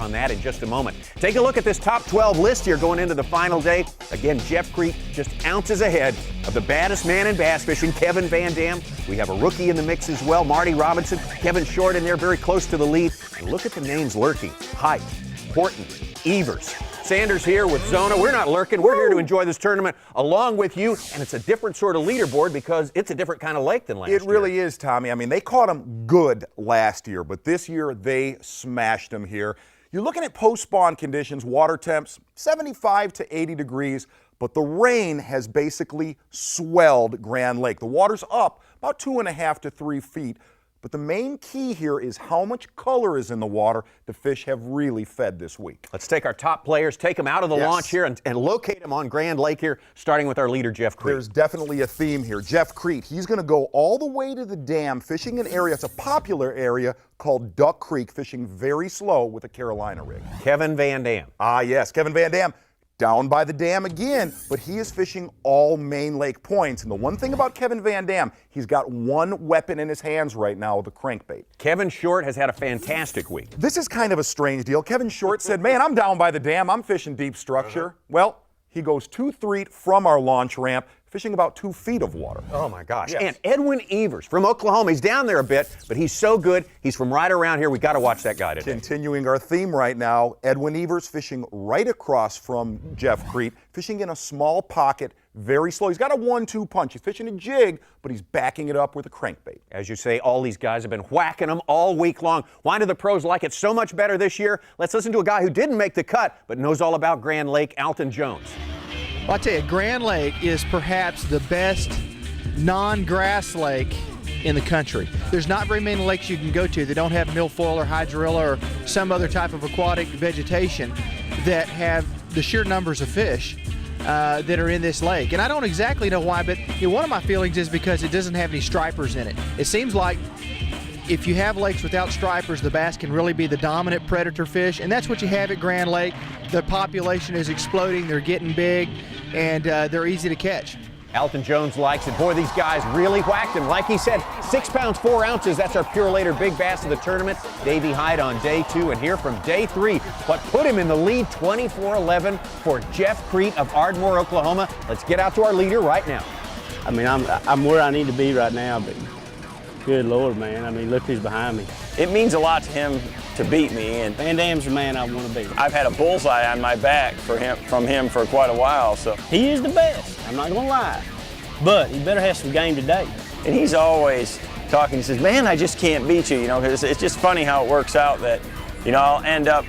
on that in just a moment. Take a look at this top 12 list here going into the final day. Again, Jeff Crete just ounces ahead of the baddest man in bass fishing, Kevin VanDam. We have a rookie in the mix as well, Marty Robinson, Kevin Short in there very close to the lead. And look at the names lurking. Hite, Horton, Evers, Sanders here with Zona. We're not lurking. We're here to enjoy this tournament along with you, and it's a different sort of leaderboard because it's a different kind of lake than last year. It really is, Tommy. I mean, they caught them good last year, but this year they smashed them here. You're looking at post-spawn conditions, water temps, 75 to 80 degrees, but the rain has basically swelled Grand Lake. The water's up about 2.5 to 3 feet. But the main key here is how much color is in the water. The fish have really fed this week. Let's take our top players, take them out of the launch here and locate them on Grand Lake here, starting with our leader, Jeff Crete. There's definitely a theme here. Jeff Crete, he's going to go all the way to the dam, fishing an area, it's a popular area called Duck Creek, fishing very slow with a Carolina rig. Kevin VanDam. Ah, yes, Kevin VanDam. Down by the dam again, but he is fishing all main lake points. And the one thing about Kevin VanDam, he's got one weapon in his hands right now, the crankbait. Kevin Short has had a fantastic week. This is kind of a strange deal. Kevin Short said, man, I'm down by the dam. I'm fishing deep structure. Well, he goes 2 feet from our launch ramp, fishing about 2 feet of water. Oh, my gosh. Yes. And Edwin Evers from Oklahoma. He's down there a bit, but he's so good. He's from right around here. We got to watch that guy today. Continuing our theme right now, Edwin Evers fishing right across from Jeff Crete, fishing in a small pocket, very slow. He's got a 1-2 punch. He's fishing a jig, but he's backing it up with a crankbait. As you say, all these guys have been whacking them all week long. Why do the pros like it so much better this year? Let's listen to a guy who didn't make the cut, but knows all about Grand Lake, Alton Jones. Well, I tell you, Grand Lake is perhaps the best non-grass lake in the country. There's not very many lakes you can go to that don't have milfoil or hydrilla or some other type of aquatic vegetation that have the sheer numbers of fish that are in this lake. And I don't exactly know why, but one of my feelings is because it doesn't have any stripers in it. It seems like if you have lakes without stripers, the bass can really be the dominant predator fish, and that's what you have at Grand Lake. The population is exploding, they're getting big, and they're easy to catch. Alton Jones likes it. Boy, these guys really whacked him. Like he said, 6 pounds, 4 ounces. That's our pure later big bass of the tournament. Davey Hyde on day 2, and here from day 3, what put him in the lead, 24-11 for Jeff Crete of Ardmore, Oklahoma. Let's get out to our leader right now. I mean, I'm where I need to be right now, but good Lord, man. I mean, look who's behind me. It means a lot to him to beat me, and VanDam's the man I want to beat. I've had a bullseye on my back from him for quite a while. So he is the best, I'm not going to lie, but he better have some game today. And he's always talking. He says, man, I just can't beat you, because it's just funny how it works out that, I'll end up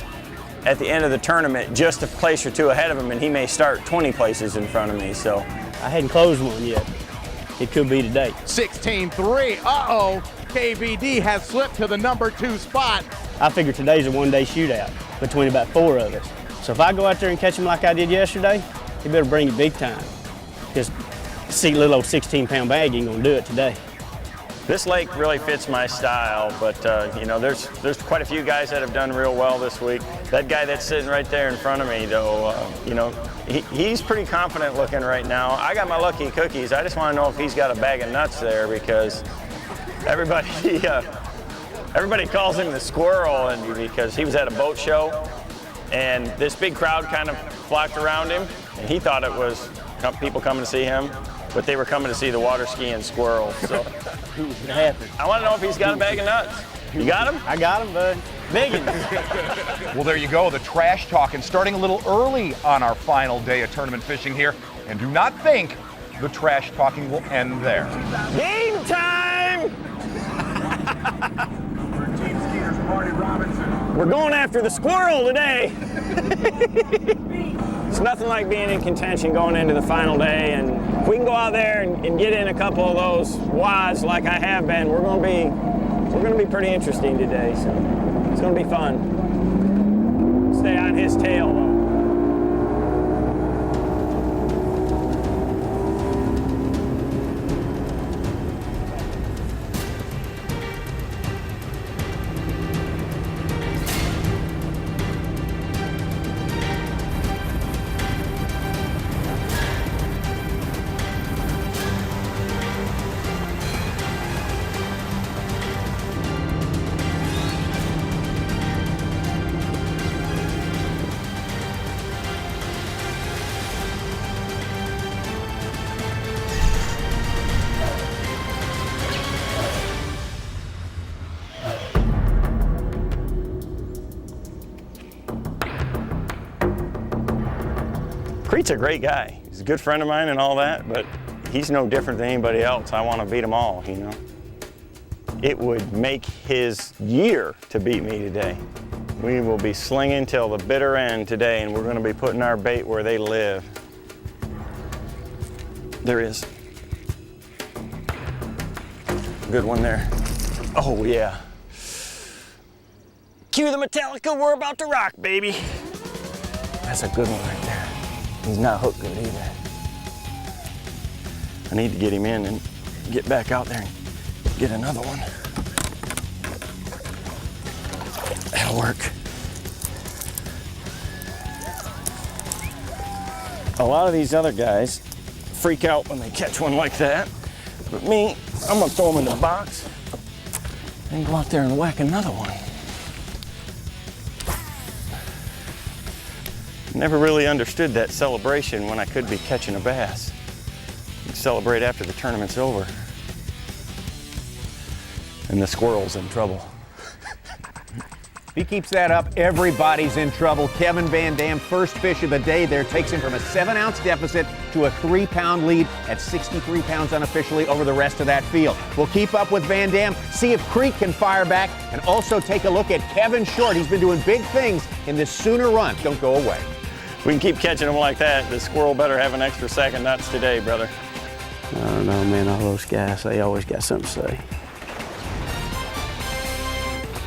at the end of the tournament just a place or two ahead of him, and he may start 20 places in front of me. So I hadn't closed one yet. It could be today. 16-3. Uh-oh. KVD has slipped to the number 2 spot. I figure today's a one-day shootout between about 4 of us. So if I go out there and catch him like I did yesterday, he better bring it big time. Because see, little old 16-pound bag ain't gonna do it today. this lake really fits my style, but there's quite a few guys that have done real well this week. That guy that's sitting right there in front of me, though, he's pretty confident looking right now. I got my lucky cookies. I just want to know if he's got a bag of nuts there, because everybody calls him the squirrel, and because he was at a boat show, and this big crowd kind of flocked around him, and he thought it was people coming to see him, but they were coming to see the water skiing squirrel. So I want to know if he's got a bag of nuts. You got him? I got him, bud. Big one. Well, there you go, the trash talking starting a little early on our final day of tournament fishing here, and do not think the trash talking will end there. Game time! We're going after the squirrel today. It's nothing like being in contention going into the final day, and if we can go out there and get in a couple of those wads like I have been, we're going to be pretty interesting today. So it's going to be fun. Stay on his tail though. Creed's a great guy. He's a good friend of mine and all that, but he's no different than anybody else. I want to beat them all, you know. It would make his year to beat me today. We will be slinging till the bitter end today, and we're going to be putting our bait where they live. There is. Good one there. Oh, yeah. Cue the Metallica, we're about to rock, baby. That's a good one right there. He's not hooked good either. I need to get him in and get back out there and get another one. That'll work. A lot of these other guys freak out when they catch one like that. But me, I'm gonna throw them in the box and go out there and whack another one. Never really understood that celebration when I could be catching a bass. You celebrate after the tournament's over. And the squirrel's in trouble. If he keeps that up, everybody's in trouble. Kevin VanDam, first fish of the day there, takes him from a 7-ounce deficit to a 3-pound lead at 63 pounds unofficially over the rest of that field. We'll keep up with VanDam, see if Creek can fire back, and also take a look at Kevin Short. He's been doing big things in this Sooner run. Don't go away. If we can keep catching them like that, the squirrel better have an extra second nuts today, brother. I don't know, man, all those guys, they always got something to say.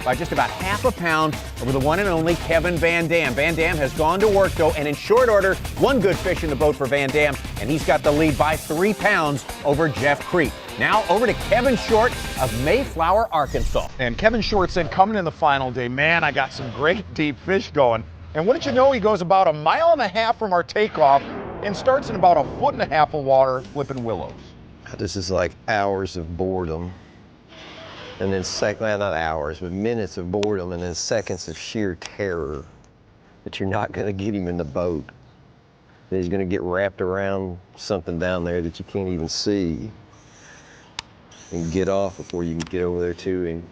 By just about half a pound over the one and only Kevin VanDam. VanDam has gone to work, though, and in short order, one good fish in the boat for VanDam, and he's got the lead by 3 pounds over Jeff Creek. Now over to Kevin Short of Mayflower, Arkansas. And Kevin Short said coming in the final day, man, I got some great deep fish going. And wouldn't you know, he goes about 1.5 miles from our takeoff and starts in about 1.5 foot of water flipping willows. This is like hours of boredom. And then well, not hours, but minutes of boredom, and then seconds of sheer terror that you're not gonna get him in the boat. That he's gonna get wrapped around something down there that you can't even see and get off before you can get over there to him.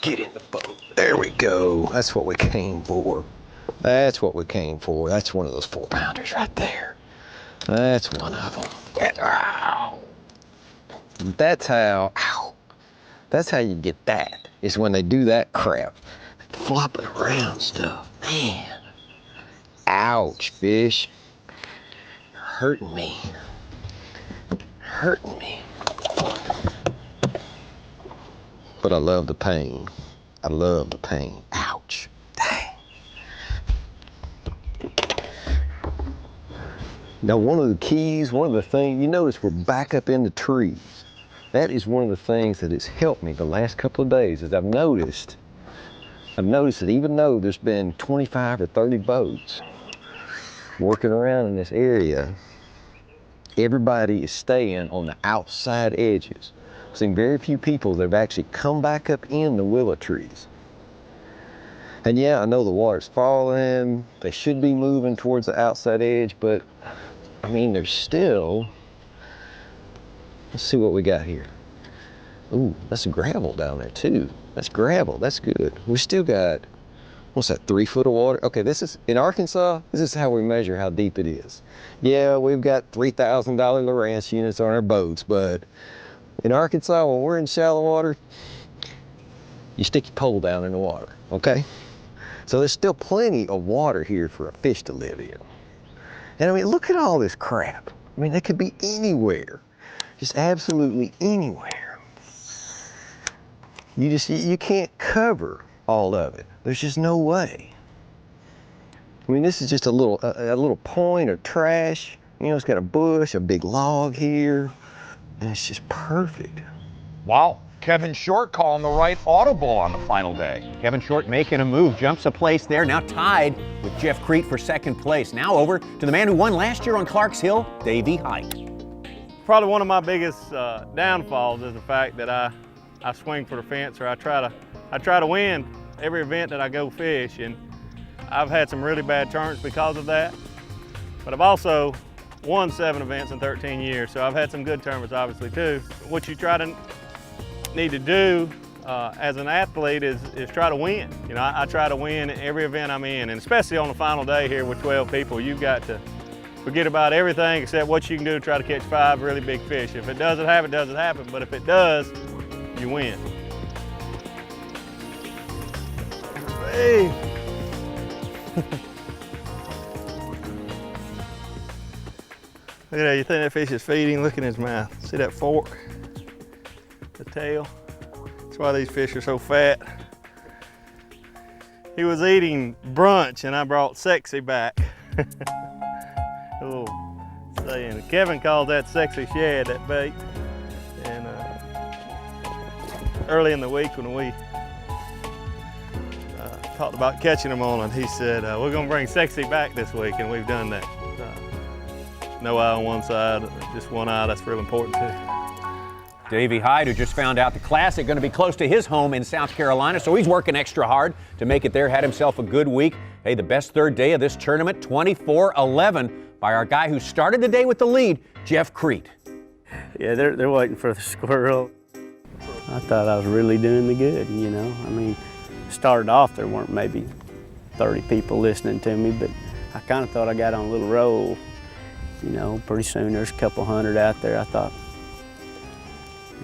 Get in the boat. There we go. That's what we came for. That's what we came for. That's one of those 4-pounders right there. That's one of them. Ow. That's how, ow. That's how you get that, is when they do that crap. Flopping around stuff. Man. Ouch, fish. You're hurting me. Hurting me. But I love the pain. I love the pain. Ouch. Dang. Now, one of the keys, one of the things, you notice we're back up in the trees. That is one of the things that has helped me the last couple of days, is I've noticed that even though there's been 25 or 30 boats working around in this area, everybody is staying on the outside edges. I've seen very few people that have actually come back up in the willow trees. And yeah, I know the water's falling, they should be moving towards the outside edge, but I mean, there's still, let's see what we got here. Ooh, that's gravel down there too. That's gravel, that's good. We still got, what's that, 3 foot of water? Okay, this is, in Arkansas, this is how we measure how deep it is. Yeah, we've got $3,000 Lowrance units on our boats, but in Arkansas, when we're in shallow water, you stick your pole down in the water, okay? So there's still plenty of water here for a fish to live in. And I mean, look at all this crap. I mean, they could be anywhere, just absolutely anywhere. You can't cover all of it. There's just no way. I mean, this is just a little point of trash. You know, it's got a bush, a big log here, and it's just perfect. Wow, Kevin Short calling the right audible on the final day. Kevin Short making a move, jumps a place there, now tied with Jeff Creek for second place. Now over to the man who won last year on Clark's Hill, Davey Hite. Probably one of my biggest downfalls is the fact that I swing for the fence, or I try to win every event that I go fish, and I've had some really bad turns because of that. But I've also won 7 events in 13 years, so I've had some good tournaments obviously too. What you need to do as an athlete is try to win. You know, I try to win every event I'm in, and especially on the final day here with 12 people, you've got to forget about everything except what you can do to try to catch 5 really big fish. If it doesn't happen, it doesn't happen, but if it does, you win. Hey. Look at that, you think that fish is feeding? Look in his mouth. See that fork? The tail? That's why these fish are so fat. He was eating brunch and I brought Sexy back. A little saying. Kevin called that Sexy Shad, that bait. And early in the week when we talked about catching them on, and he said, we're gonna bring Sexy back this week, and we've done that. No eye on one side, just one eye, that's real important too. Davey Hyde, who just found out the Classic going to be close to his home in South Carolina, so he's working extra hard to make it there, had himself a good week. Hey, the best third day of this tournament, 24-11, by our guy who started the day with the lead, Jeff Crete. Yeah, they're waiting for the squirrel. I thought I was really doing the good, you know. I mean, started off, there weren't maybe 30 people listening to me, but I kind of thought I got on a little roll. You know, pretty soon there's a couple hundred out there. I thought,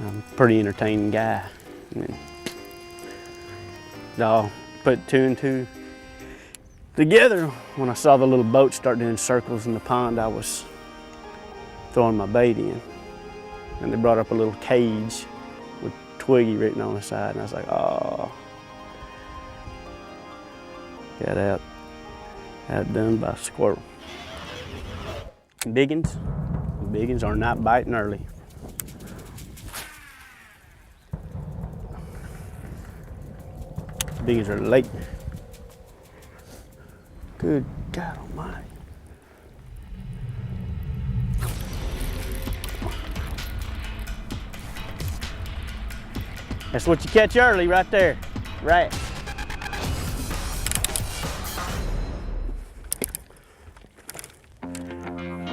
I'm a pretty entertaining guy. I mean, it all put 2 and 2 together. When I saw the little boat start doing circles in the pond, I was throwing my bait in. And they brought up a little cage with Twiggy written on the side, and I was like, oh. Got outdone by a squirrel. Biggins are not biting early. Biggins are late. Good God almighty. That's what you catch early right there, right.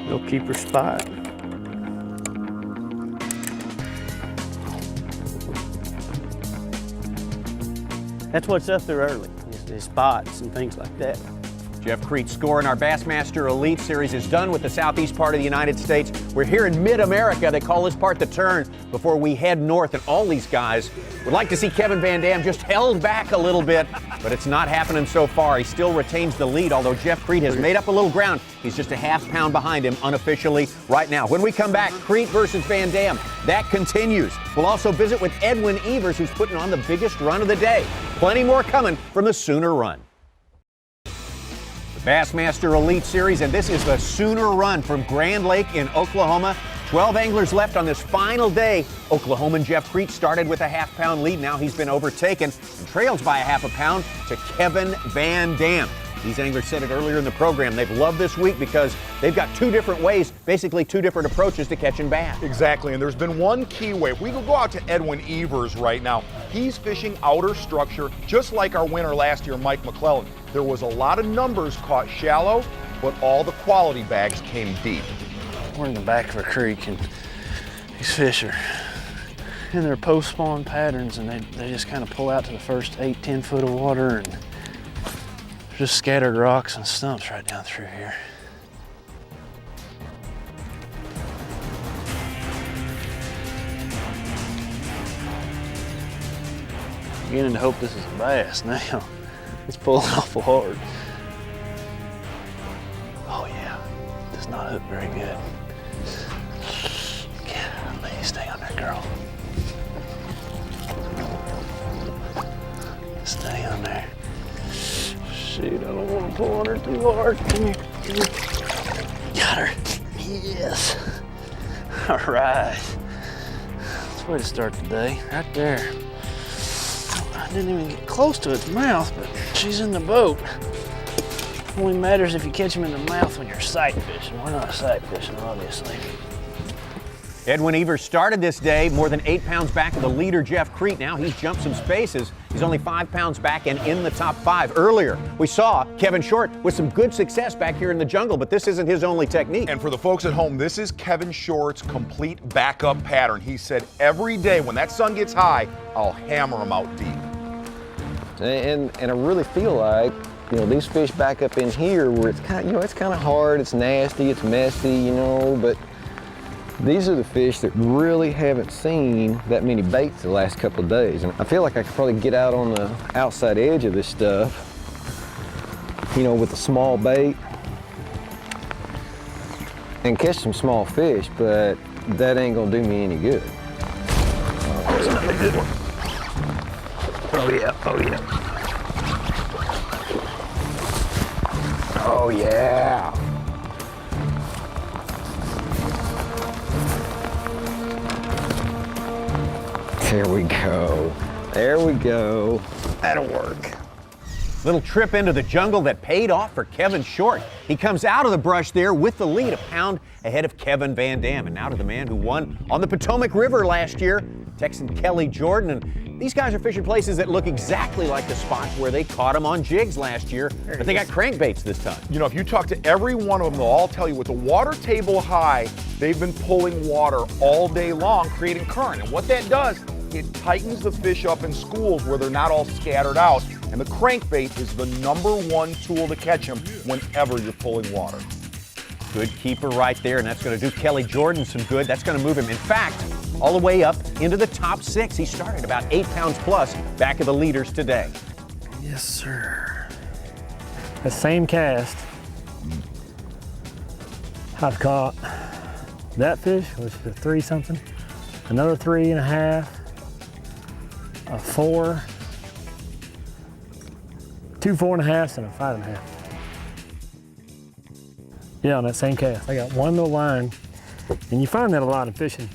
Little keeper spot. That's what's up there early, is spots and things like that. Jeff Crete's score in our Bassmaster Elite Series is done with the southeast part of the United States. We're here in mid-America. They call this part the turn before we head north, and all these guys would like to see Kevin VanDam just held back a little bit, but it's not happening so far. He still retains the lead, although Jeff Crete has made up a little ground. He's just a half pound behind him unofficially right now. When we come back, Crete versus VanDam, that continues. We'll also visit with Edwin Evers, who's putting on the biggest run of the day. Plenty more coming from the Sooner Run. Bassmaster Elite Series, and this is the Sooner Run from Grand Lake in Oklahoma. 12 anglers left on this final day. Oklahoman Jeff Crete started with a half-pound lead. Now he's been overtaken and trails by a half a pound to Kevin VanDam. These anglers said it earlier in the program. They've loved this week because they've got 2 different ways, basically 2 different approaches to catching bass. Exactly, and there's been one key way. If we go out to Edwin Evers right now, he's fishing outer structure, just like our winner last year, Mike McClellan. There was a lot of numbers caught shallow, but all the quality bags came deep. We're in the back of a creek, and these fish are in their post-spawn patterns, and they just kind of pull out to the first 8-10 foot of water, and just scattered rocks and stumps right down through here. Beginning to hope this is a bass now. It's pulling awful hard. Oh yeah, does not hook very good. Golly, stay on there, girl. Stay on there. Shoot, I don't want to pull on her too hard. Come here, come here. Got her. Yes. All right. That's the way to start the day, right there. I didn't even get close to its mouth, but she's in the boat. Only matters if you catch them in the mouth when you're sight fishing. We're not sight fishing, obviously. Edwin Evers started this day more than 8 pounds back of the leader, Jeff Crete. Now he's jumped some spaces He's only 5 pounds back and in the top 5. Earlier, we saw Kevin Short with some good success back here in the jungle, but this isn't his only technique. And for the folks at home, this is Kevin Short's complete backup pattern. He said every day when that sun gets high, I'll hammer them out deep. And I really feel like, you know, these fish back up in here where it's kind of, you know, it's kind of hard, it's nasty, it's messy, you know, but these are the fish that really haven't seen that many baits the last couple of days. And I feel like I could probably get out on the outside edge of this stuff, you know, with a small bait and catch some small fish, but that ain't gonna do me any good. Oh, there's another good one. Oh yeah, oh yeah. Oh yeah. There we go. There we go. That'll work. Little trip into the jungle that paid off for Kevin Short. He comes out of the brush there with the lead, a pound ahead of Kevin VanDam. And now to the man who won on the Potomac River last year, Texan Kelly Jordan. And these guys are fishing places that look exactly like the spots where they caught him on jigs last year, but they got crankbaits this time. You know, if you talk to every one of them, they'll all tell you with the water table high, they've been pulling water all day long, creating current. And what that does, it tightens the fish up in schools where they're not all scattered out. And the crankbait is the #1 tool to catch them whenever you're pulling water. Good keeper right there, and that's going to do Kelly Jordan some good. That's going to move him, in fact, all the way up into the top 6. He started about 8 pounds plus back of the leaders today. Yes, sir. The same cast. I've caught that fish, which is a 3-something, another 3.5, a 4, 2 4.5s, and a 5.5. Yeah, on that same cast. I got one little line, and you find that a lot in fishing.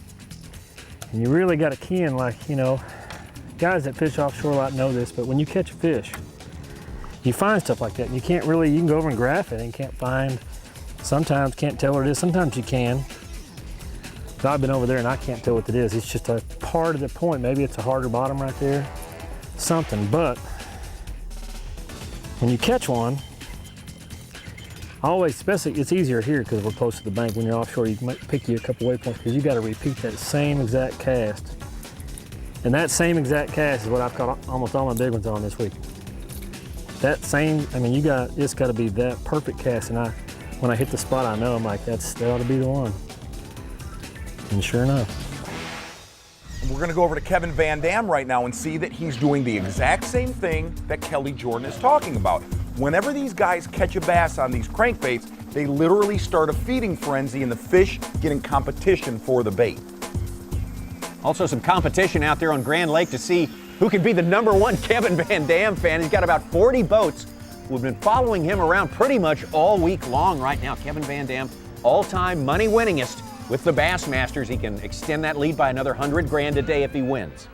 And you really got to key in, like, you know, guys that fish offshore a lot know this, but when you catch a fish, you find stuff like that. And you can't really, you can go over and graph it and can't find, sometimes can't tell what it is, sometimes you can. But I've been over there and I can't tell what it is. It's just a part of the point. Maybe it's a harder bottom right there, something. But when you catch one, always, especially, it's easier here because we're close to the bank. When you're offshore, you might pick you a couple waypoints because you got to repeat that same exact cast. And that same exact cast is what I've caught almost all my big ones on this week. That same, I mean, it's got to be that perfect cast. And when I hit the spot, I know I'm like, that ought to be the one. And sure enough. We're going to go over to Kevin VanDam right now and see that he's doing the exact same thing that Kelly Jordan is talking about. Whenever these guys catch a bass on these crankbaits, they literally start a feeding frenzy and the fish get in competition for the bait. Also some competition out there on Grand Lake to see who can be the #1 Kevin VanDam fan. He's got about 40 boats who have been following him around pretty much all week long right now. Kevin VanDam, all-time money winningest with the Bassmasters. He can extend that lead by another 100 grand a day if he wins.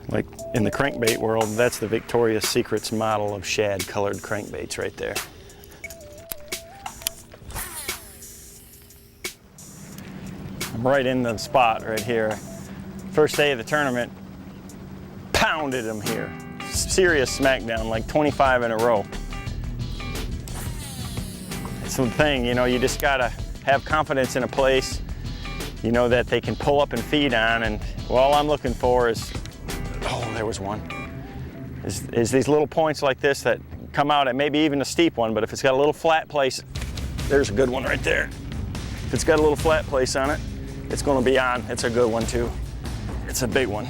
Like in the crankbait world, that's the Victoria's Secret's model of shad-colored crankbaits right there. I'm right in the spot right here. First day of the tournament, pounded them here. Serious smackdown, like 25 in a row. It's the thing, you know, you just gotta have confidence in a place, you know, that they can pull up and feed on, and all I'm looking for is, oh, there was one, is these little points like this that come out at maybe even a steep one, but if it's got a little flat place, there's a good one right there. If it's got a little flat place on it, it's gonna be on. It's a good one too. It's a big one.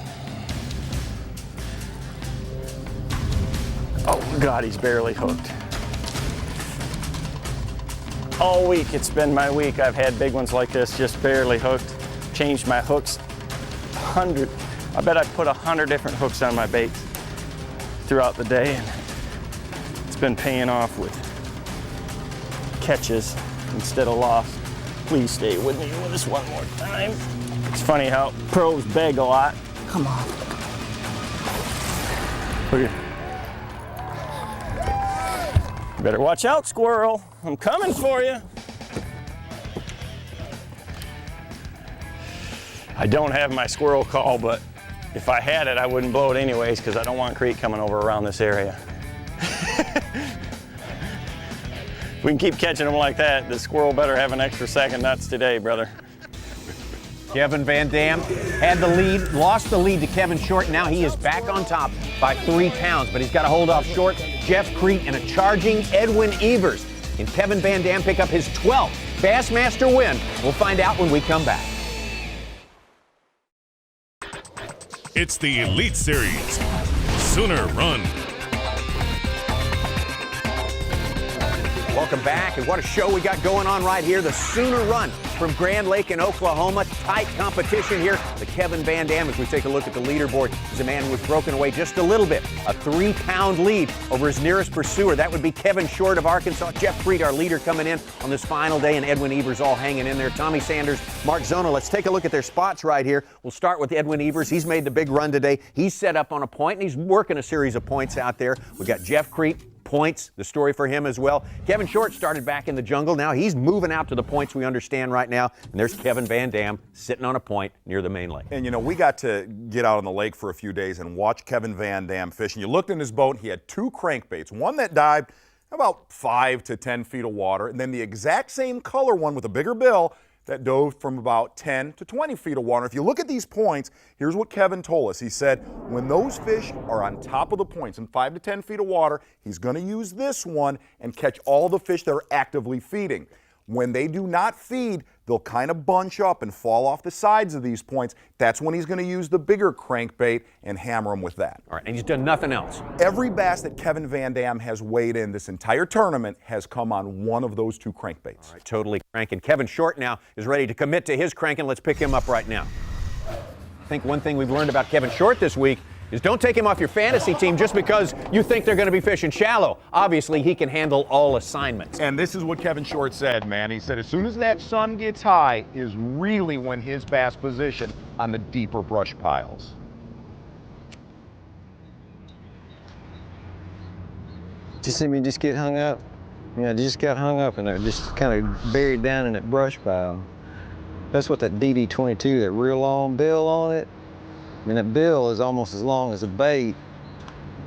Oh God, he's barely hooked. All week, it's been my week. I've had big ones like this, just barely hooked. Changed my hooks, I bet I put 100 different hooks on my baits throughout the day, and it's been paying off with catches instead of loss. Please stay with me with this one more time. It's funny how pros beg a lot. Come on. Look at. You better watch out, squirrel. I'm coming for you. I don't have my squirrel call, but If I had it, I wouldn't blow it anyways because I don't want creek coming over around this area. If we can keep catching them like that, the squirrel better have an extra second nuts today, brother. Kevin VanDam had the lead, lost the lead to Kevin Short. Now he is back on top by 3 pounds, but he's got to hold off Short, Jeff Crete, and a charging Edwin Evers. Can Kevin VanDam pick up his 12th Bassmaster win? We'll find out when we come back. It's the Elite Series. Sooner Run. Welcome back, and what a show we got going on right here. The Sooner Run from Grand Lake in Oklahoma. Tight competition here. The Kevin VanDam, as we take a look at the leaderboard, is a man who was broken away just a little bit. A 3-pound lead over his nearest pursuer. That would be Kevin Short of Arkansas. Jeff Crete, our leader, coming in on this final day, and Edwin Evers all hanging in there. Tommy Sanders, Mark Zona. Let's take a look at their spots right here. We'll start with Edwin Evers. He's made the big run today. He's set up on a point, and he's working a series of points out there. We got Jeff Crete. Points, the story for him as well. Kevin Short started back in the jungle. Now he's moving out to the points we understand right now. And there's Kevin VanDam sitting on a point near the main lake. And you know, we got to get out on the lake for a few days and watch Kevin VanDam fish. And you looked in his boat, he had 2 crankbaits. One that dived about 5 to 10 feet of water, and then the exact same color one with a bigger bill that dove from about 10 to 20 feet of water. If you look at these points, here's what Kevin told us. He said, when those fish are on top of the points in 5 to 10 feet of water, he's going to use this one and catch all the fish that are actively feeding. When they do not feed, they'll kind of bunch up and fall off the sides of these points. That's when he's going to use the bigger crankbait and hammer them with that. All right, and he's done nothing else. Every bass that Kevin VanDam has weighed in this entire tournament has come on one of those 2 crankbaits. All right, totally cranking. Kevin Short now is ready to commit to his cranking. Let's pick him up right now. I think one thing we've learned about Kevin Short this week is don't take him off your fantasy team just because you think they're going to be fishing shallow. Obviously, he can handle all assignments. And this is what Kevin Short said, man. He said as soon as that sun gets high is really when his bass position on the deeper brush piles. Just see me just get hung up. Yeah, I just got hung up and I just kind of buried down in that brush pile. That's what that DD22, that real long bill on it. I mean, that bill is almost as long as the bait.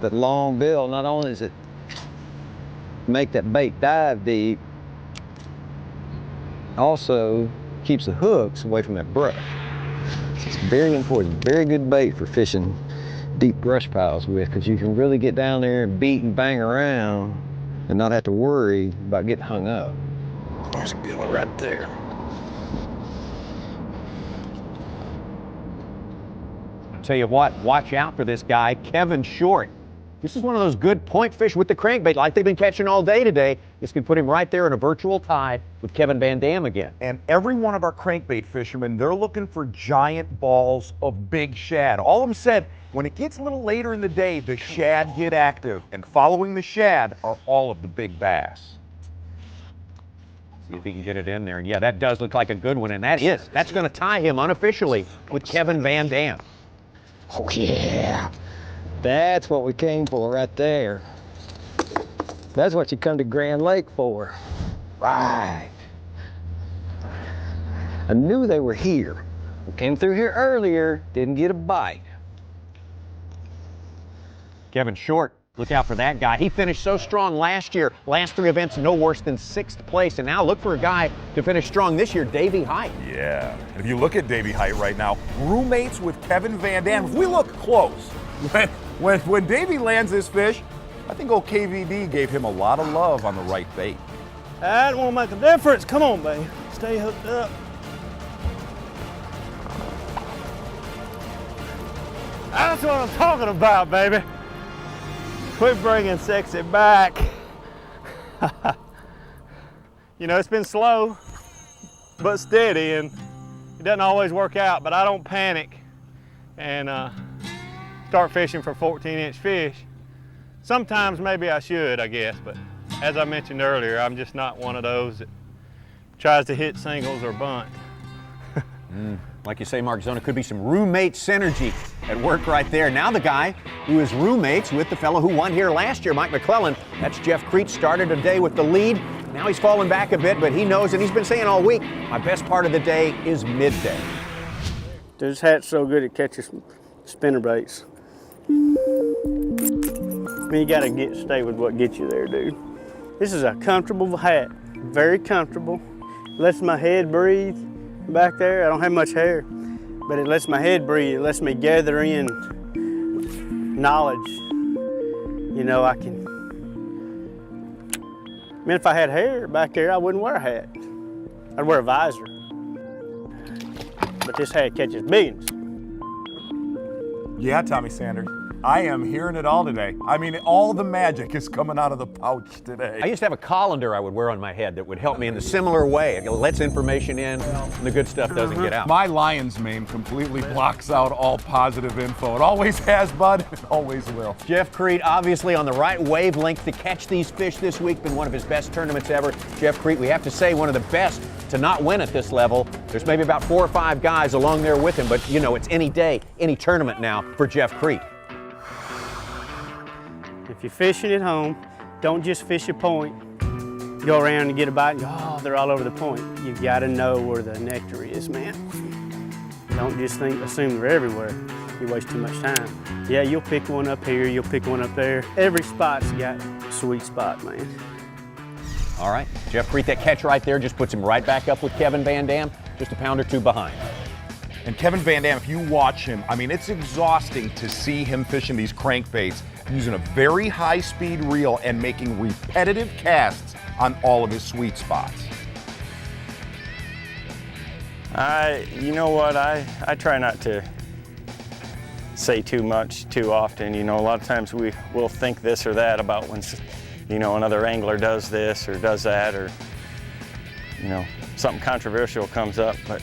That long bill, not only does it make that bait dive deep, also keeps the hooks away from that brush. It's very important, very good bait for fishing deep brush piles with, because you can really get down there and beat and bang around and not have to worry about getting hung up. There's a good one right there. Tell you what, watch out for this guy, Kevin Short. This is one of those good point fish with the crankbait like they've been catching all day today. This could put him right there in a virtual tie with Kevin VanDam again. And every one of our crankbait fishermen, they're looking for giant balls of big shad. All of them said, when it gets a little later in the day, the shad get active. And following the shad are all of the big bass. See if he can get it in there. And yeah, that does look like a good one, and that's going to tie him unofficially with Kevin VanDam. Oh yeah, that's what we came for right there. That's what you come to Grand Lake for. Right. I knew they were here. We came through here earlier, didn't get a bite. Kevin Short, look out for that guy. He finished so strong last year. Last 3 events, no worse than 6th place. And now look for a guy to finish strong this year, Davey Height. Yeah, and if you look at Davey Height right now, roommates with Kevin VanDam. If we look close, when Davey lands this fish, I think old KVD gave him a lot of love on the right bait. That won't make a difference. Come on, babe. Stay hooked up. That's what I'm talking about, baby. Quit bringing sexy back. You know, it's been slow, but steady, and it doesn't always work out, but I don't panic and start fishing for 14-inch fish. Sometimes maybe I should, I guess, but as I mentioned earlier, I'm just not one of those that tries to hit singles or bunt. Like you say, Mark Zona, could be some roommate synergy at work right there. Now the guy who is roommates with the fellow who won here last year, Mike McClellan. That's Jeff Crete, started a day with the lead. Now he's fallen back a bit, but he knows, and he's been saying all week, my best part of the day is midday. This hat's so good it catches spinner baits. I mean, you gotta stay with what gets you there, dude. This is a comfortable hat, very comfortable. Lets my head breathe back there. I don't have much hair, but it lets my head breathe. It lets me gather in knowledge. You know, I mean, if I had hair back there, I wouldn't wear a hat. I'd wear a visor. But this hat catches billions. Yeah, Tommy Sanders. I am hearing it all today. I mean, all the magic is coming out of the pouch today. I used to have a colander I would wear on my head that would help me in a similar way. It lets information in, and the good stuff doesn't get out. My lion's mane completely blocks out all positive info. It always has, bud. It always will. Jeff Crete, obviously on the right wavelength to catch these fish this week. Been one of his best tournaments ever. Jeff Crete, we have to say, one of the best to not win at this level. There's maybe about 4 or 5 guys along there with him, but you know, it's any day, any tournament now for Jeff Crete. If you're fishing at home, don't just fish a point. Go around and get a bite and go, oh, they're all over the point. You've got to know where the nectar is, man. Don't just assume they're everywhere. You waste too much time. Yeah, you'll pick one up here, you'll pick one up there. Every spot's got a sweet spot, man. All right, Jeff Crete, that catch right there just puts him right back up with Kevin VanDam, just a pound or two behind. And Kevin VanDam, if you watch him, I mean, it's exhausting to see him fishing these crankbaits using a very high-speed reel and making repetitive casts on all of his sweet spots. You know what, I try not to say too much too often. You know, a lot of times we'll think this or that about when, you know, another angler does this or does that, or, you know, something controversial comes up. But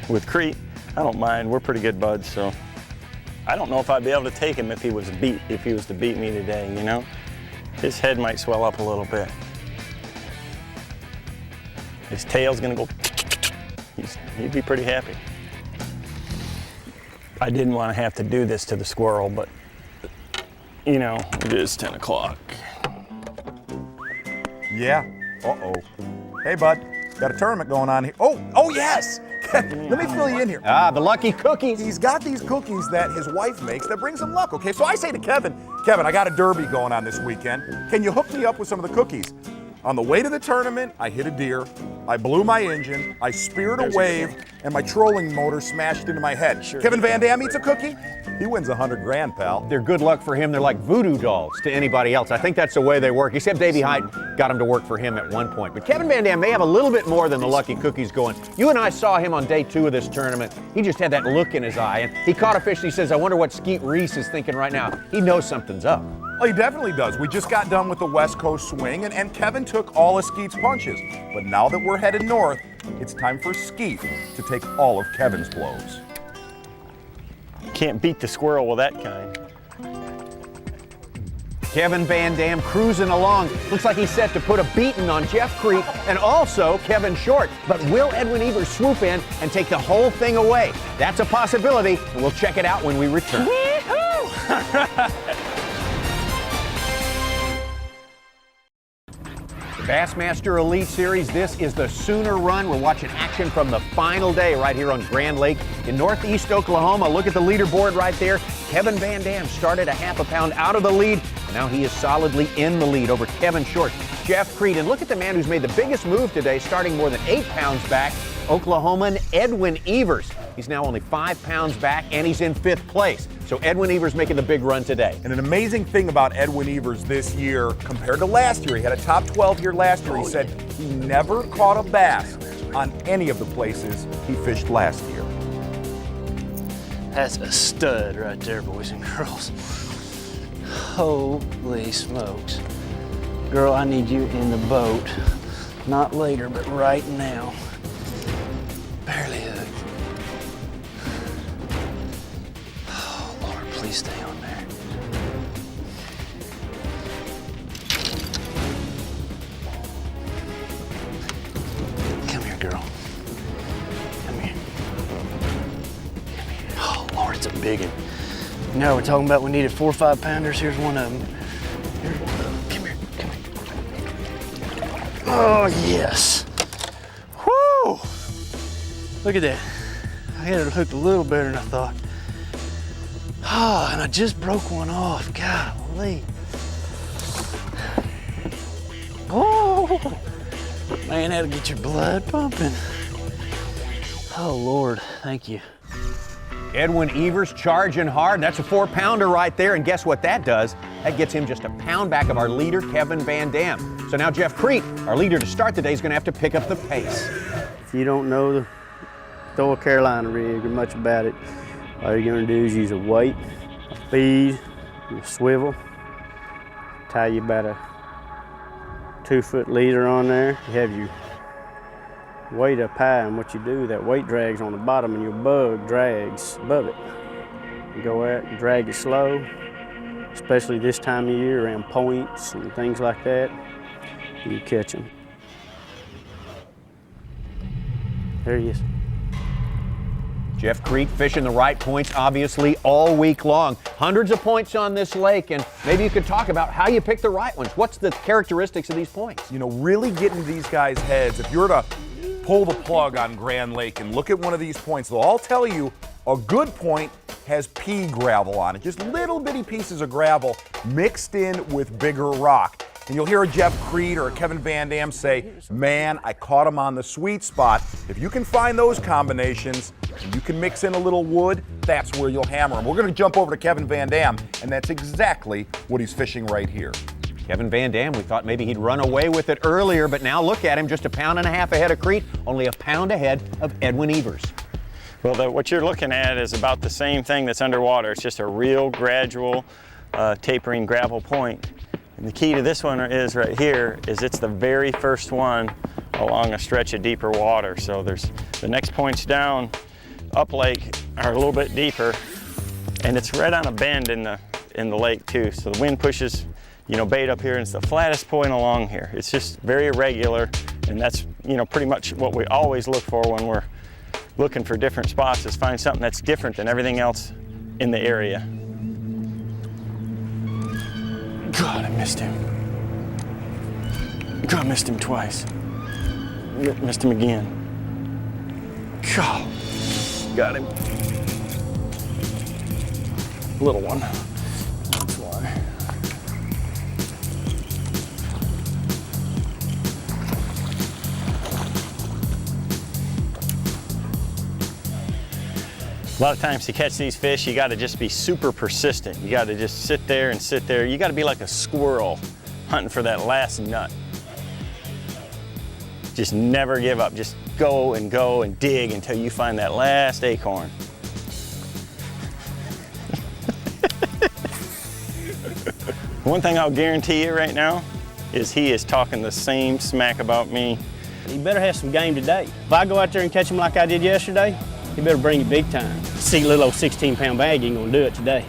with Crete, I don't mind. We're pretty good buds, so I don't know if I'd be able to take him if he was to beat me today, you know? His head might swell up a little bit. His tail's gonna go, he'd be pretty happy. I didn't want to have to do this to the squirrel, but, you know, it is 10 o'clock. Yeah, uh-oh. Hey, bud, got a tournament going on here. Oh yes! Let me fill you in here. Ah, the lucky cookies. He's got these cookies that his wife makes that brings him luck, okay? So I say to Kevin, I got a derby going on this weekend. Can you hook me up with some of the cookies? On the way to the tournament, I hit a deer, I blew my engine, I speared a wave, and my trolling motor smashed into my head. Sure. Kevin VanDam eats a cookie, he wins 100 grand, pal. They're good luck for him. They're like voodoo dolls to anybody else. I think that's the way they work, except Davey Height got him to work for him at one point. But Kevin VanDam may have a little bit more than the lucky cookies going. You and I saw him on day 2 of this tournament. He just had that look in his eye, and he caught a fish and he says, I wonder what Skeet Reese is thinking right now. He knows something's up. Oh, he definitely does. We just got done with the West Coast swing, and Kevin took all of Skeet's punches. But now that we're headed north, it's time for Skeet to take all of Kevin's blows. Can't beat the squirrel with that kind. Kevin VanDam cruising along. Looks like he's set to put a beating on Jeff Crete and also Kevin Short. But will Edwin Evers swoop in and take the whole thing away? That's a possibility, and we'll check it out when we return. Bassmaster Elite Series, this is the Sooner Run. We're watching action from the final day right here on Grand Lake in northeast Oklahoma. Look at the leaderboard right there. Kevin VanDam started a half a pound out of the lead. Now he is solidly in the lead over Kevin Short, Jeff Crete. And look at the man who's made the biggest move today, starting more than 8 pounds back, Oklahoman Edwin Evers. He's now only 5 pounds back, and he's in 5th place. So Edwin Evers making the big run today. And an amazing thing about Edwin Evers this year compared to last year, he had a top 12 here last year. He said he never caught a bass on any of the places he fished last year. That's a stud right there, boys and girls. Holy smokes. Girl, I need you in the boat. Not later, but right now. Barely hooked. Oh, Lord, please stay on there. Come here, girl. Come here. Come here. Oh, Lord, it's a big one. You know, we're talking about we needed 4 or 5 pounders. Here's one of them. Here's one of them. Come here. Come here. Oh, yes. Whoo! Look at that. I had it hooked a little better than I thought. Oh, and I just broke one off. Golly. Oh, man, that'll get your blood pumping. Oh, Lord, thank you. Edwin Evers charging hard. That's a 4-pounder right there. And guess what that does? That gets him just a pound back of our leader, Kevin VanDam. So now Jeff Crete, our leader to start the day, is going to have to pick up the pace. If you don't know the throw a Carolina rig or much about it, all you're going to do is use a weight, a feed, a swivel, tie you about a 2-foot leader on there. You have your weight up high, and what you do, that weight drags on the bottom and your bug drags above it. You go out and drag it slow, especially this time of year around points and things like that. You catch them. There he is. Jeff Crete fishing the right points, obviously, all week long. Hundreds of points on this lake, and maybe you could talk about how you pick the right ones. What's the characteristics of these points? You know, really get into these guys' heads. If you're to pull the plug on Grand Lake and look at one of these points, they'll all tell you a good point has pea gravel on it, just little bitty pieces of gravel mixed in with bigger rock. And you'll hear a Jeff Crete or a Kevin VanDam say, man, I caught him on the sweet spot. If you can find those combinations and you can mix in a little wood, that's where you'll hammer him. We're going to jump over to Kevin VanDam, and that's exactly what he's fishing right here. Kevin VanDam, we thought maybe he'd run away with it earlier, but now look at him, just 1.5 pounds ahead of Crete, only 1 pound ahead of Edwin Evers. Well, what you're looking at is about the same thing that's underwater. It's just a real gradual tapering gravel point. And the key to this one is right here, is it's the very first one along a stretch of deeper water. So there's the next points down up lake are a little bit deeper, and it's right on a bend in the lake too. So the wind pushes, you know, bait up here, and it's the flattest point along here. It's just very irregular, and that's, you know, pretty much what we always look for when we're looking for different spots, is find something that's different than everything else in the area. God, I missed him. God, I missed him twice. Missed him again. God, got him. Little one. That's why. A lot of times to catch these fish, you got to just be super persistent. You got to just sit there and sit there. You got to be like a squirrel hunting for that last nut. Just never give up. Just go and dig until you find that last acorn. One thing I'll guarantee you right now is he is talking the same smack about me. You better have some game today. If I go out there and catch him like I did yesterday, you better bring it big time. See, little old 16-pound bag ain't gonna do it today.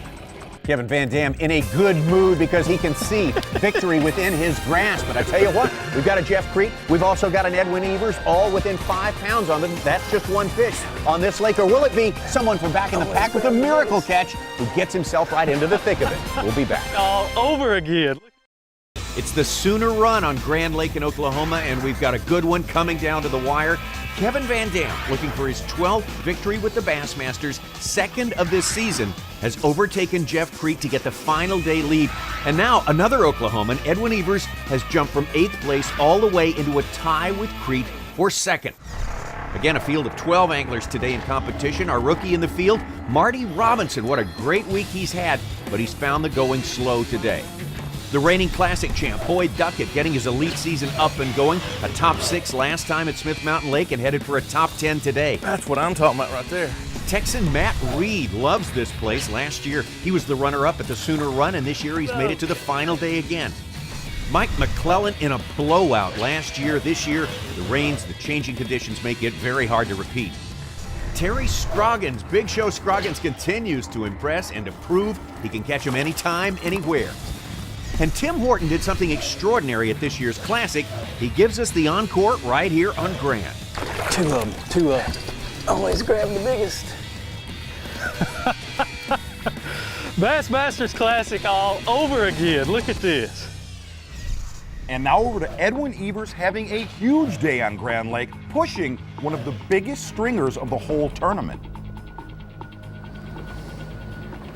Kevin VanDam in a good mood because he can see victory within his grasp. But I tell you what, we've got a Jeff Crete, we've also got an Edwin Evers, all within 5 pounds on them. That's just one fish on this lake. Or will it be someone from back in the pack with a miracle catch who gets himself right into the thick of it? We'll be back. All over again. It's the Sooner Run on Grand Lake in Oklahoma, and we've got a good one coming down to the wire. Kevin VanDam, looking for his 12th victory with the Bassmasters, second of this season, has overtaken Jeff Crete to get the final day lead. And now another Oklahoman, Edwin Evers, has jumped from 8th place all the way into a tie with Crete for second. Again, a field of 12 anglers today in competition. Our rookie in the field, Marty Robinson. What a great week he's had, but he's found the going slow today. The reigning Classic champ, Boyd Duckett, getting his elite season up and going. A top 6 last time at Smith Mountain Lake and headed for a top 10 today. That's what I'm talking about right there. Texan Matt Reed loves this place. Last year, he was the runner-up at the Sooner Run, and this year he's made it to the final day again. Mike McClellan in a blowout last year. This year, the rains, the changing conditions make it very hard to repeat. Terry Scroggins, Big Show Scroggins, continues to impress and to prove he can catch them anytime, anywhere. And Tim Horton did something extraordinary at this year's Classic. He gives us the encore right here on Grand. Two of them. Always grab the biggest. Bassmasters Classic all over again. Look at this. And now over to Edwin Evers, having a huge day on Grand Lake, pushing one of the biggest stringers of the whole tournament.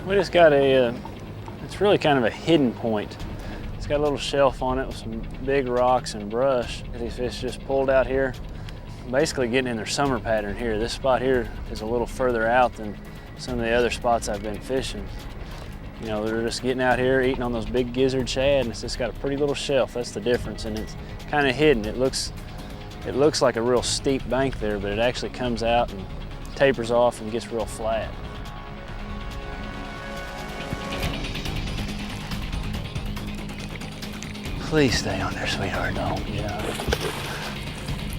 We just got it's really kind of a hidden point. It's got a little shelf on it with some big rocks and brush. These fish just pulled out here, basically getting in their summer pattern here. This spot here is a little further out than some of the other spots I've been fishing. You know, they're just getting out here, eating on those big gizzard shad, and it's just got a pretty little shelf. That's the difference, and it's kind of hidden. It looks like a real steep bank there, but it actually comes out and tapers off and gets real flat. Please stay on there, sweetheart. Don't,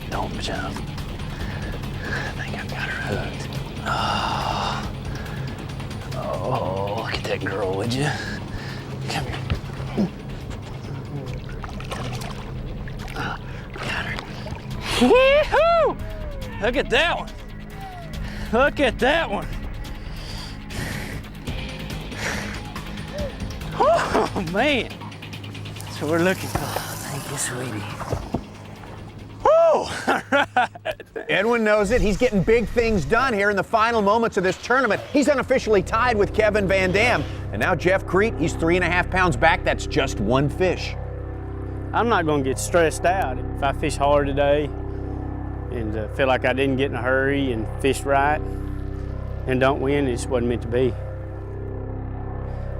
don't jump. I think I've got her hooked. Oh, look at that girl, would you? Come here. Oh, got her. Yee-hoo! Look at that one. Look at that one. Oh, man. That's what we're looking for. Thank you, sweetie. All right. Edwin knows it. He's getting big things done here in the final moments of this tournament. He's unofficially tied with Kevin VanDam. And now Jeff Crete, he's 3.5 pounds back. That's just one fish. I'm not going to get stressed out. If I fish hard today and feel like I didn't get in a hurry and fish right and don't win, it just wasn't meant to be.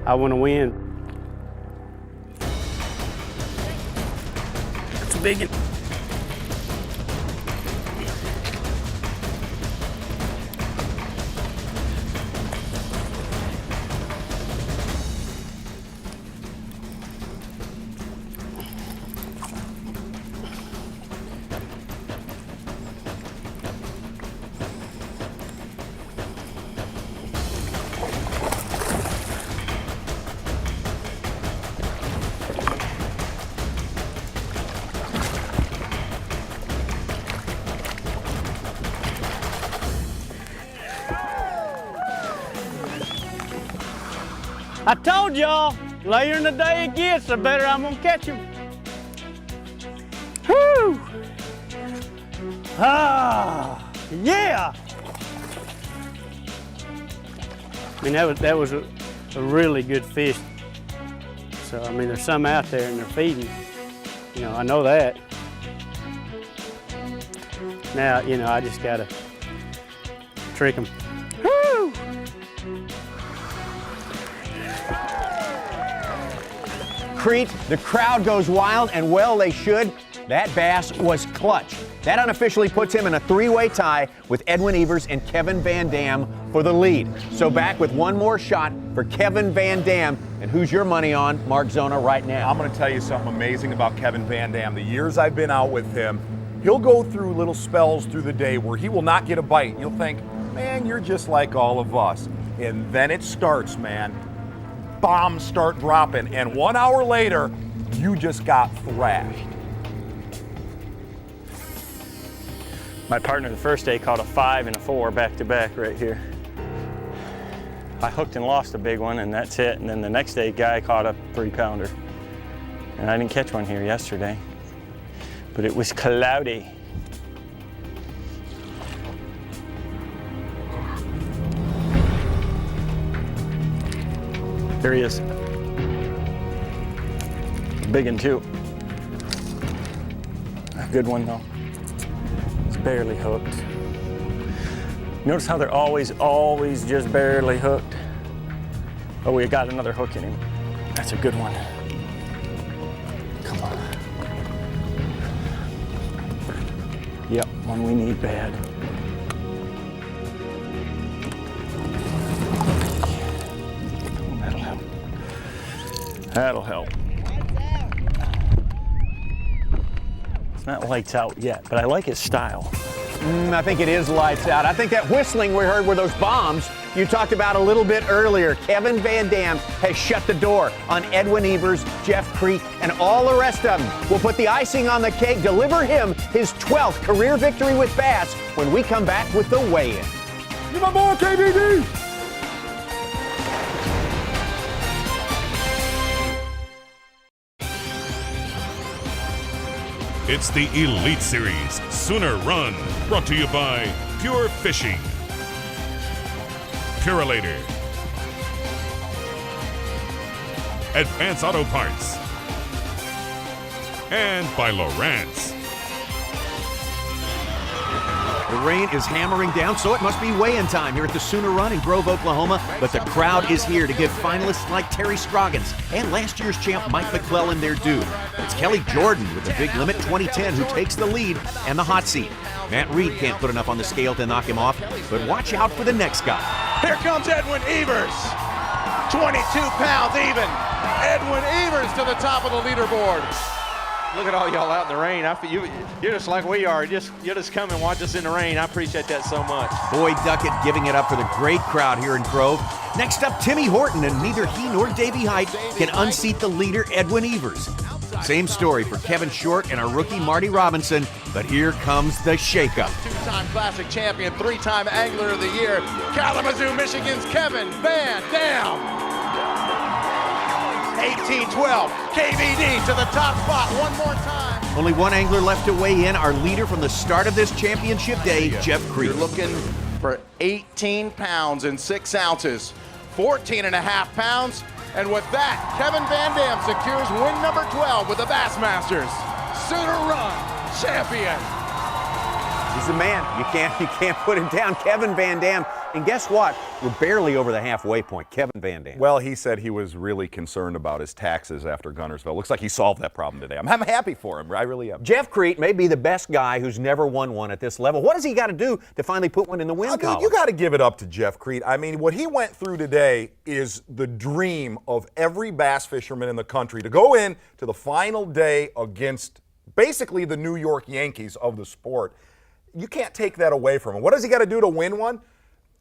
I want to win. It's a big one. I told y'all, later in the day it gets, the better I'm gonna catch them. Whoo! Ah, yeah! I mean, that was a really good fish. So, I mean, there's some out there and they're feeding. You know, I know that. Now, you know, I just gotta trick them. Whoo! Crete, the crowd goes wild, and well, they should. That bass was clutch. That unofficially puts him in a three-way tie with Edwin Evers and Kevin VanDam for the lead. So back with one more shot for Kevin VanDam. And who's your money on, Mark Zona, right now? I'm going to tell you something amazing about Kevin VanDam. The years I've been out with him, he'll go through little spells through the day where he will not get a bite. You'll think, man, you're just like all of us. And then it starts, man. Bombs start dropping, and 1 hour later, you just got thrashed. My partner the first day caught a 5 and a 4 back-to-back right here. I hooked and lost a big one, and that's it. And then the next day, guy caught a 3-pounder. And I didn't catch one here yesterday, but it was cloudy. There he is. Big one too. A good one though. It's barely hooked. Notice how they're always just barely hooked. Oh, we got another hook in him. That's a good one. Come on. Yep, one we need bad. That'll help. It's not lights out yet, but I like his style. I think it is lights out. I think that whistling we heard were those bombs you talked about a little bit earlier. Kevin VanDam has shut the door on Edwin Evers, Jeff Crete, and all the rest of them. We'll put the icing on the cake, deliver him his 12th career victory with bass when we come back with the weigh-in. Give my boy KVD! It's the Elite Series Sooner Run, brought to you by Pure Fishing, Purelator, Advance Auto Parts. And by Lowrance. The rain is hammering down, so it must be weigh-in time here at the Sooner Run in Grove, Oklahoma. But the crowd is here to give finalists like Terry Scroggins and last year's champ Mike McClellan their due. It's Kelly Jordan with the Big Limit 2010 who takes the lead and the hot seat. Matt Reed can't put enough on the scale to knock him off, but watch out for the next guy. Here comes Edwin Evers. 22 pounds even. Edwin Evers to the top of the leaderboard. Look at all y'all out in the rain. You're just like we are. You just come and watch us in the rain. I appreciate that so much. Boyd Duckett giving it up for the great crowd here in Grove. Next up, Timmy Horton, and neither he nor Davey Height can unseat the leader, Edwin Evers. Same story for Kevin Short and our rookie, Marty Robinson, but here comes the shakeup. Two-time Classic champion, three-time Angler of the Year, Kalamazoo, Michigan's Kevin VanDam. 18-12, KVD to the top spot one more time. Only one angler left to weigh in, our leader from the start of this championship day, Jeff Creed. You're looking for 18 pounds and 6 ounces, 14 and a half pounds, and with that, Kevin VanDam secures win number 12 with the Bassmasters Sooner Run champion. He's the man. You can't put him down. Kevin VanDam. And guess what? We're barely over the halfway point. Kevin VanDam. Well, he said he was really concerned about his taxes after Guntersville. Looks like he solved that problem today. I'm happy for him. I really am. Jeff Creed may be the best guy who's never won one at this level. What does he got to do to finally put one in the win column? You got to give it up to Jeff Creed. I mean, what he went through today is the dream of every bass fisherman in the country to go in to the final day against basically the New York Yankees of the sport. You can't take that away from him. What does he got to do to win one?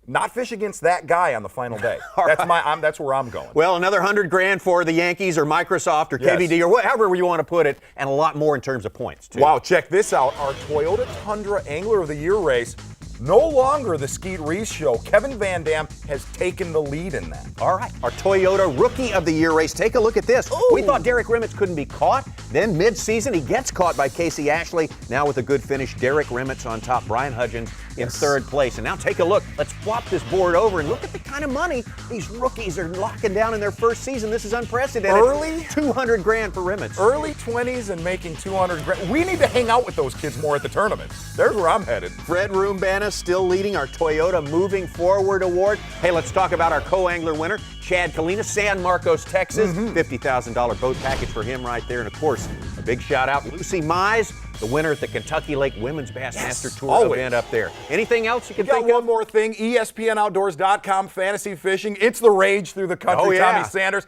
Not fish against that guy on the final day. That's where I'm going. Well, another $100,000 for the Yankees or Microsoft or KVD or whatever you want to put it, and a lot more in terms of points, too. Wow, check this out. Our Toyota Tundra Angler of the Year race, no longer the Skeet Reese show. Kevin VanDam has taken the lead in that. All right, our Toyota Rookie of the Year race. Take a look at this. Ooh. We thought Derek Rimmets couldn't be caught. Then mid-season, he gets caught by Casey Ashley. Now with a good finish, Derek Rimmets on top, Brian Hudgens in third place. And now take a look. Let's flop this board over and look at the kind of money these rookies are locking down in their first season. This is unprecedented. Early $200,000 for Rimmets. Early 20s and making $200,000. We need to hang out with those kids more at the tournaments. There's where I'm headed. Fred Roombana still leading our Toyota Moving Forward Award. Hey, let's talk about our co-angler winner, Chad Kalina, San Marcos, Texas. $50,000 boat package for him right there. And, of course, a big shout-out, Lucy Mize, the winner at the Kentucky Lake Women's Bassmaster Tour event up there. Anything else you can think of? One more thing, ESPNOutdoors.com, fantasy fishing. It's the rage through the country. Tommy Sanders.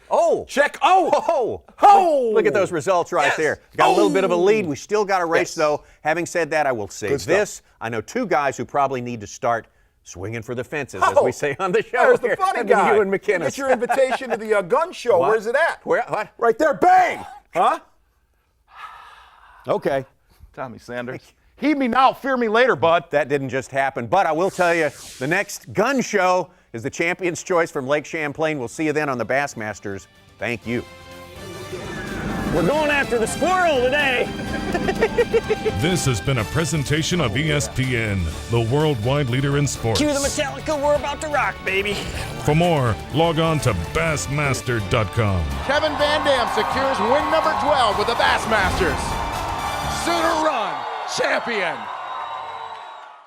Check. Look at those results right there. Got a little bit of a lead. We still got a race, though. Having said that, I will say this. I know two guys who probably need to start swinging for the fences, as we say on the show. There's the funny guy. You and McKinnis. Get your invitation to the gun show. What? Where's it at? What? Right there. Bang! Huh? Okay. Tommy Sanders. Heed me now, fear me later, bud. That didn't just happen. But I will tell you, the next gun show is the Champion's Choice from Lake Champlain. We'll see you then on the Bassmasters. Thank you. We're going after the squirrel today. This has been a presentation of ESPN, the worldwide leader in sports. Cue the Metallica, we're about to rock, baby. For more, log on to Bassmaster.com. Kevin VanDam secures win number 12 with the Bassmasters Sooner Run champion.